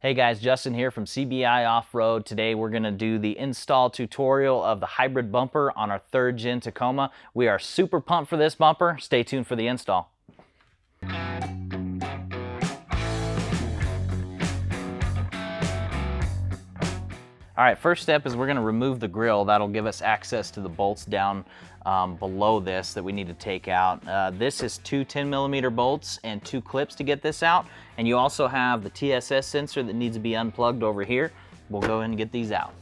Hey guys, Justin here from CBI Off-Road. Today we're going to do the install tutorial of the hybrid bumper on our 3rd gen Tacoma. We are super pumped for this bumper. Stay tuned for the install. All right, first step is we're going to remove the grill. That'll give us access to the bolts down below this that we need to take out. This is two 10mm bolts and 2 clips to get this out. And you also have the TSS sensor that needs to be unplugged over here. We'll go ahead and get these out.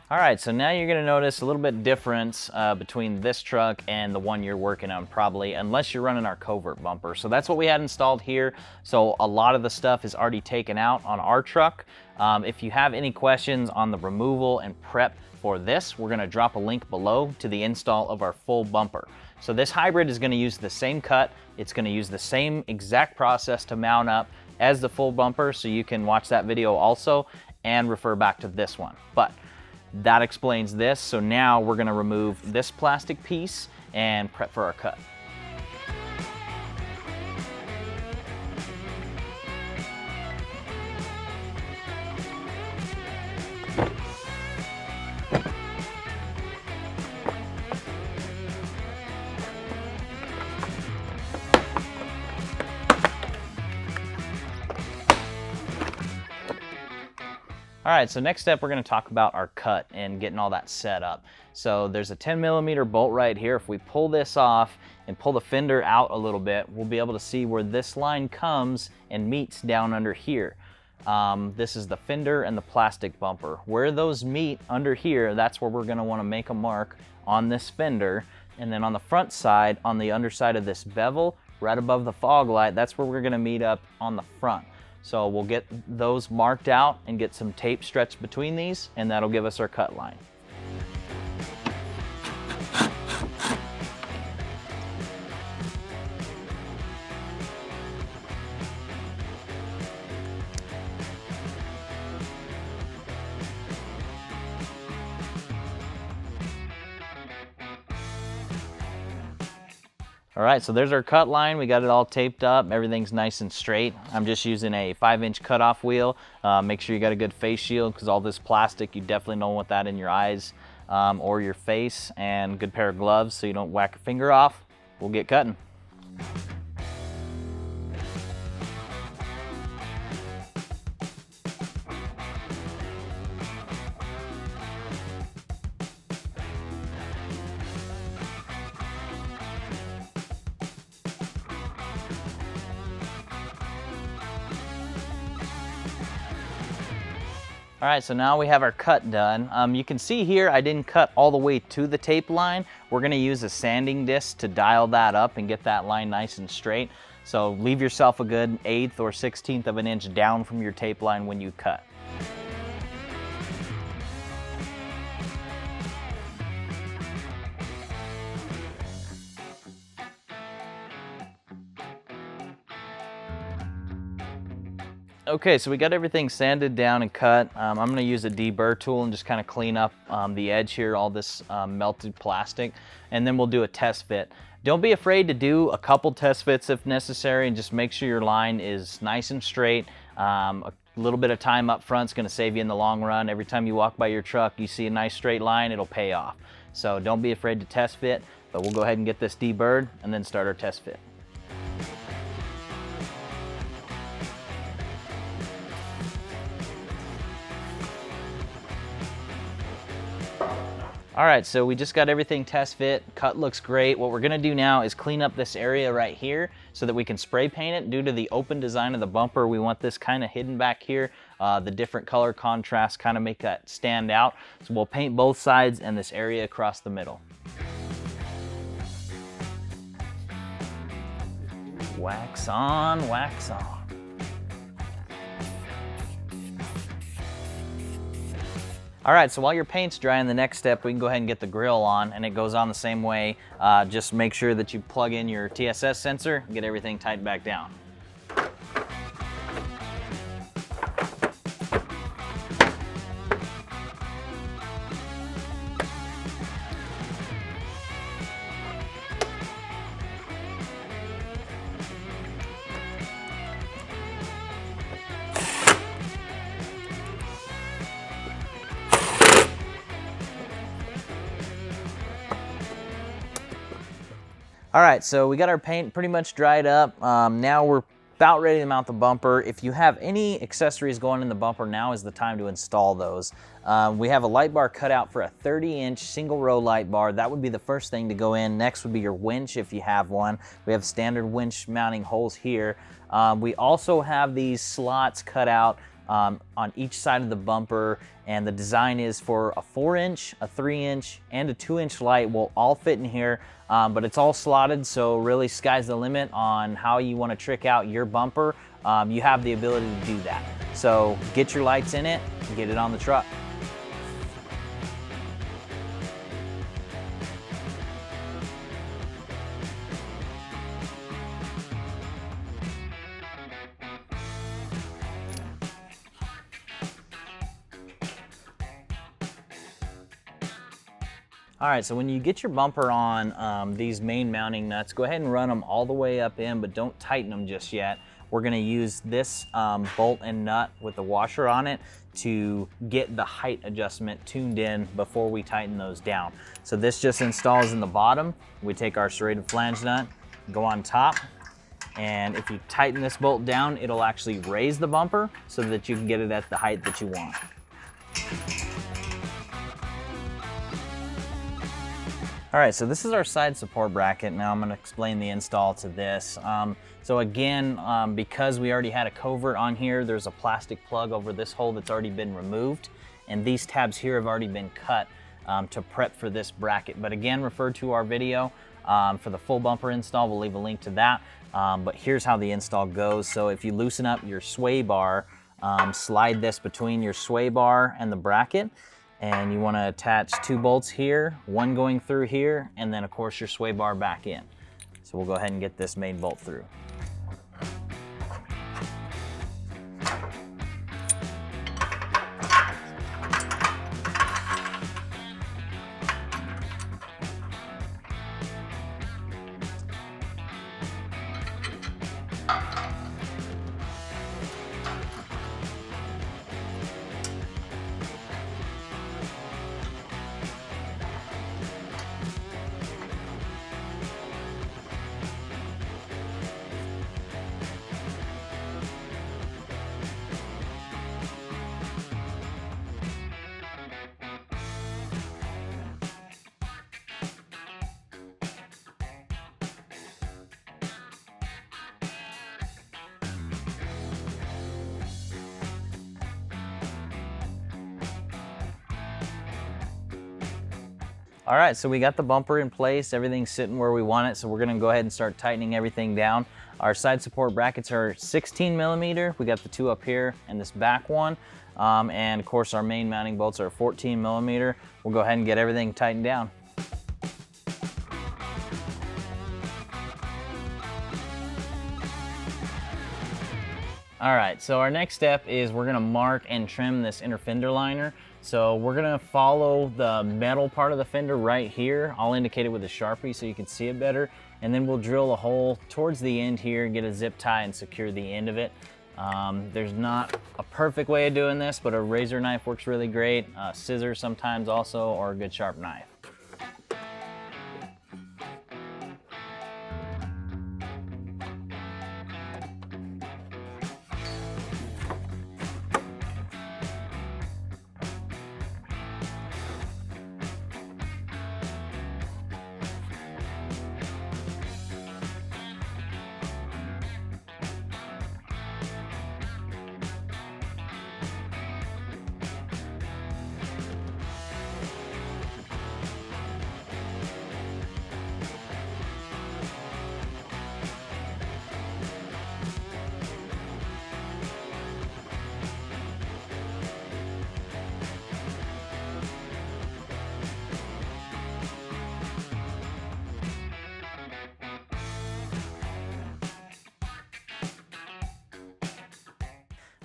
All right, so now you're gonna notice a little bit difference between this truck and the one you're working on probably, unless you're running our covert bumper. So that's what we had installed here. So a lot of the stuff is already taken out on our truck. If you have any questions on the removal and prep for this, we're gonna drop a link below to the install of our full bumper. So this hybrid is gonna use the same cut. It's gonna use the same exact process to mount up as the full bumper, so you can watch that video also and refer back to this one. But that explains this. So now we're going to remove this plastic piece and prep for our cut. All right, so next step, we're gonna talk about our cut and getting all that set up. So there's a 10mm bolt right here. If we pull this off and pull the fender out a little bit, we'll be able to see where this line comes and meets down under here. This is the fender and the plastic bumper. Where those meet under here, that's where we're gonna wanna make a mark on this fender. And then on the front side, on the underside of this bevel, right above the fog light, that's where we're gonna meet up on the front. So we'll get those marked out and get some tape stretched between these, and that'll give us our cut line. All right, so there's our cut line. We got it all taped up. Everything's nice and straight. I'm just using a 5-inch cutoff wheel. Make sure you got a good face shield, because all this plastic, you definitely don't want that in your eyes or your face, and good pair of gloves so you don't whack your finger off. We'll get cutting. All right, so now we have our cut done. You can see here I didn't cut all the way to the tape line. We're gonna use a sanding disc to dial that up and get that line nice and straight. So leave yourself a good 1/8 or 1/16 of an inch down from your tape line when you cut. Okay, so we got everything sanded down and cut. I'm gonna use a deburr tool and just kind of clean up the edge here, all this melted plastic, and then we'll do a test fit. Don't be afraid to do a couple test fits if necessary, and just make sure your line is nice and straight. A little bit of time up front is gonna save you in the long run. Every time you walk by your truck, you see a nice straight line, it'll pay off. So don't be afraid to test fit, but we'll go ahead and get this deburred and then start our test fit. All right, so we just got everything test fit. Cut looks great. What we're gonna do now is clean up this area right here so that we can spray paint it. Due to the open design of the bumper, we want this kind of hidden back here. The different color contrast kind of make that stand out. So we'll paint both sides and this area across the middle. Wax on, wax on. All right, so while your paint's drying, the next step, we can go ahead and get the grill on, and it goes on the same way. Just make sure that you plug in your TSS sensor and get everything tightened back down. All right, so we got our paint pretty much dried up. Now we're about ready to mount the bumper. If you have any accessories going in the bumper, now is the time to install those. We have a light bar cut out for a 30-inch single row light bar. That would be the first thing to go in. Next would be your winch if you have one. We have standard winch mounting holes here. We also have these slots cut out on each side of the bumper, and the design is for a 4-inch, a 3-inch, and a 2-inch light will all fit in here, but it's all slotted, so really sky's the limit on how you want to trick out your bumper. You have the ability to do that. So get your lights in it and get it on the truck. All right, so when you get your bumper on these main mounting nuts, go ahead and run them all the way up in, but don't tighten them just yet. We're gonna use this bolt and nut with the washer on it to get the height adjustment tuned in before we tighten those down. So this just installs in the bottom. We take our serrated flange nut, go on top, and if you tighten this bolt down, it'll actually raise the bumper so that you can get it at the height that you want. All right, so this is our side support bracket. Now I'm gonna explain the install to this. So again, because we already had a covert on here, there's a plastic plug over this hole that's already been removed, and these tabs here have already been cut to prep for this bracket. But again, refer to our video for the full bumper install. We'll leave a link to that. But here's how the install goes. So if you loosen up your sway bar, slide this between your sway bar and the bracket, and you want to attach 2 bolts here, one going through here, and then of course your sway bar back in. So we'll go ahead and get this main bolt through. All right, so we got the bumper in place, everything's sitting where we want it, so we're gonna go ahead and start tightening everything down. Our side support brackets are 16 millimeter. We got the 2 up here and this back one. And of course our main mounting bolts are 14 millimeter. We'll go ahead and get everything tightened down. All right, so our next step is we're gonna mark and trim this inner fender liner. So we're gonna follow the metal part of the fender right here. I'll indicate it with a Sharpie so you can see it better. And then we'll drill a hole towards the end here, get a zip tie and secure the end of it. There's not a perfect way of doing this, but a razor knife works really great. Scissors sometimes also, or a good sharp knife.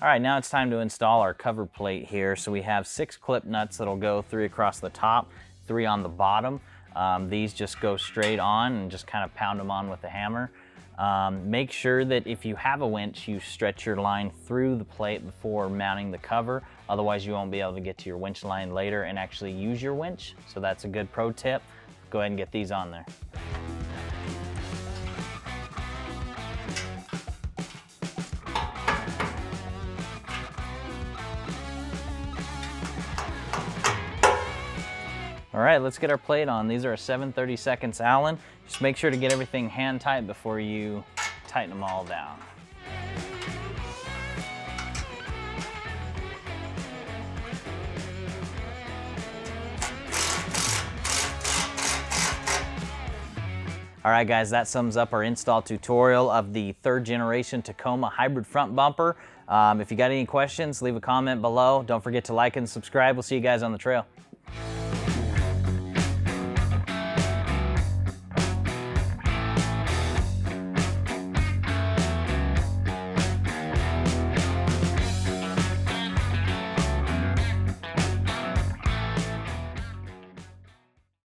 All right, now it's time to install our cover plate here. So we have 6 clip nuts that'll go 3 across the top, 3 on the bottom. These just go straight on and just kind of pound them on with a hammer. Make sure that if you have a winch, you stretch your line through the plate before mounting the cover. Otherwise, you won't be able to get to your winch line later and actually use your winch. So that's a good pro tip. Go ahead and get these on there. All right, let's get our plate on. These are a 7/32 Allen. Just make sure to get everything hand tight before you tighten them all down. All right, guys, that sums up our install tutorial of the 3rd generation Tacoma hybrid front bumper. If you got any questions, leave a comment below. Don't forget to like and subscribe. We'll see you guys on the trail.